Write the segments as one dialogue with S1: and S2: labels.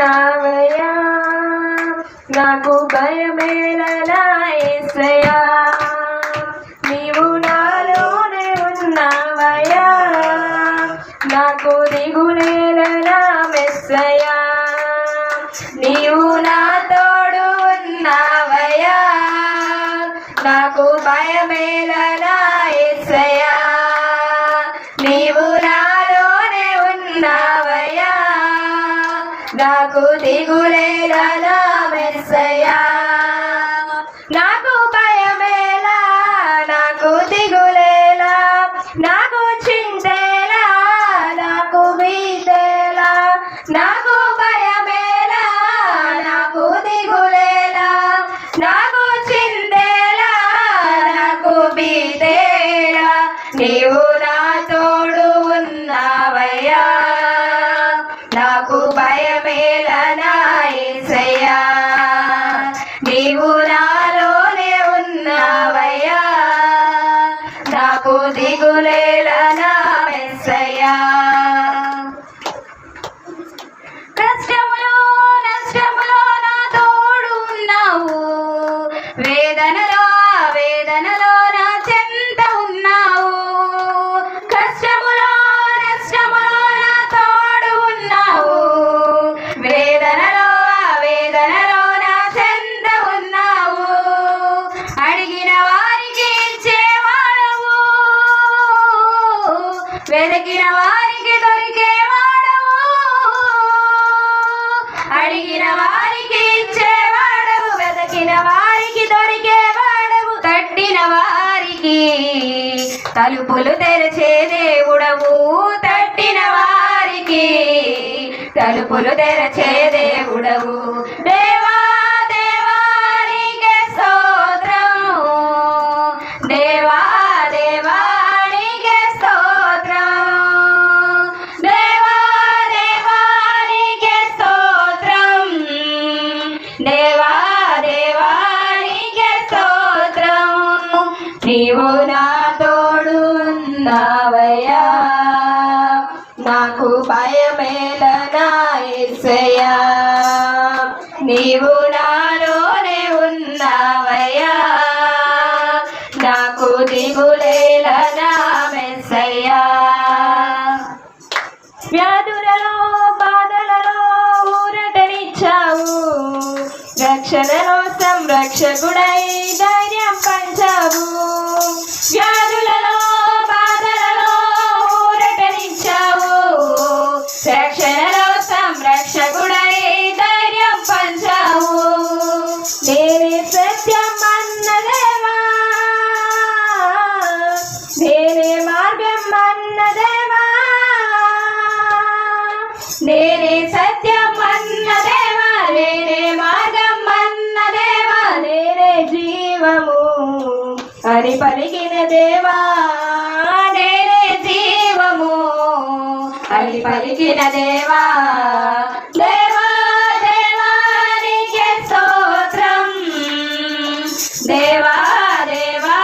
S1: ఉన్నావయ్యా, నాకు భయమేలనా యేసయ్యా. నీవు నాలోనే ఉన్నావయ్యా, నాకు దిగులేలనా మెస్సయ్యా. నీవు నా తోడు ఉన్నావయ్యా, నాకు భయమేలనా యేసయ్యా. నీవు నాలోనే ఉన్నావయ్యా, నాకు దిగులేలనా మెస్సయ్యా. నాకు భయమేలా, నాకు దిగులేలా, నాకు చింతేలా, నాకు భీతేలా. నాకు భయమేలా, నాకు దిగులేలా, నాకు చింతేలా, నాకు భీతేలా. నీవు నా తోడు ఉన్నావయ్యా, నాకు భయమేలనా యేసయ్యా. నీవు నాలోనే ఉన్నావయ్యా, నాకు దిగులేలనా మెస్సయ్యా. కష్టములో నష్టములో నా తోడు ఉన్నావు, వేదనలో వేదనలో నా చెంత ఉన్నావు. కష్టములో నష్టములో నా తోడు ఉన్నావు, వేదనలో వేదనలో నా చెంత ఉన్నావు. అడిగిన వారికి ఇచ్చేవాడవు, వెతికిన వారికి దొరికేవాడవు. అడిగిన వారికి ఇచ్చేవాడవు, వెతికిన వారికి దొరికేవాడవు. తట్టిన వారికి తలుపులు తెరిచే దేవుడవు, తట్టిన వారికి తలుపులు తెరచే దేవుడవు. దేవా దేవా నీకే స్తోత్రం, దేవా దేవా నీకే స్తోత్రం, దేవా దేవా నీకే స్తోత్రం, దేవా దేవా నీకే స్తోత్రం. నీవు నా తోడు ఉన్నావయ్యా, నాకు భయమేలనా యేసయ్యా. నీవు నాలోనే ఉన్నావయ్యా, నాకు దిగులేలనా మెస్సయ్యా. వ్యాధులలో బాధలలో ఊరటనిచ్చావు, రక్షణలో సంరక్షకుడై ధైర్యం పంచావు. వ్యాధులలో బాధలలో ఊరటనిచ్చావు, రక్షణలో సంరక్షకుడై ధైర్యం పంచావు. నేనే సత్యం అన్నదేవా, నేనే మార్గం అన్నదేవా, నేనే సత్యం అన్నదేవా, నేనే మార్గం అన్నదేవా. నేనే జీవము అని పలికిన దేవా, నేనే జీవము అని పలికిన దేవా. దేవా దేవా నీకే స్తోత్రం, దేవా దేవా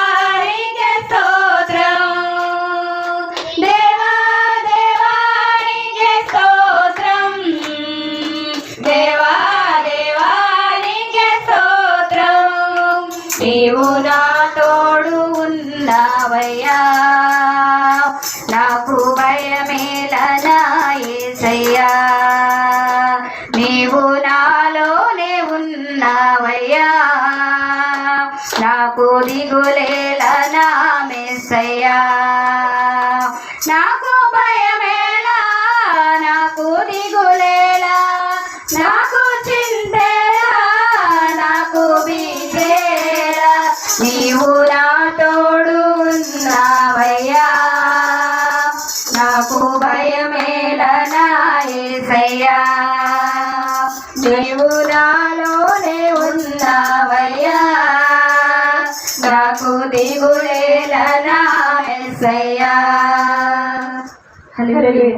S1: నీకే స్తోత్రం, దేవా దేవా నీకే స్తోత్రం, దేవా దేవా నీకే స్తోత్రం. నీవు నా తోడు ఉన్నావయ్యా, నాకు భయమేలనా యేసయ్యా. నీవు నాలోనే ఉన్నావయ్యా, నాకు దిగులేలనా మెస్సయ్యా. నాకు భయమేలా, నాకు దిగులేలా, నాకు చింతేలా, నాకు భీతేలా. నీవు నా తోడు ఉన్నావయ్యా, నాకు భయమేలనా యేసయ్యా. నీవు నాలోనే ఉన్నావయ్యా, నాకు దిగులేలనా మెస్సయ్యా. హల్లెలూయా.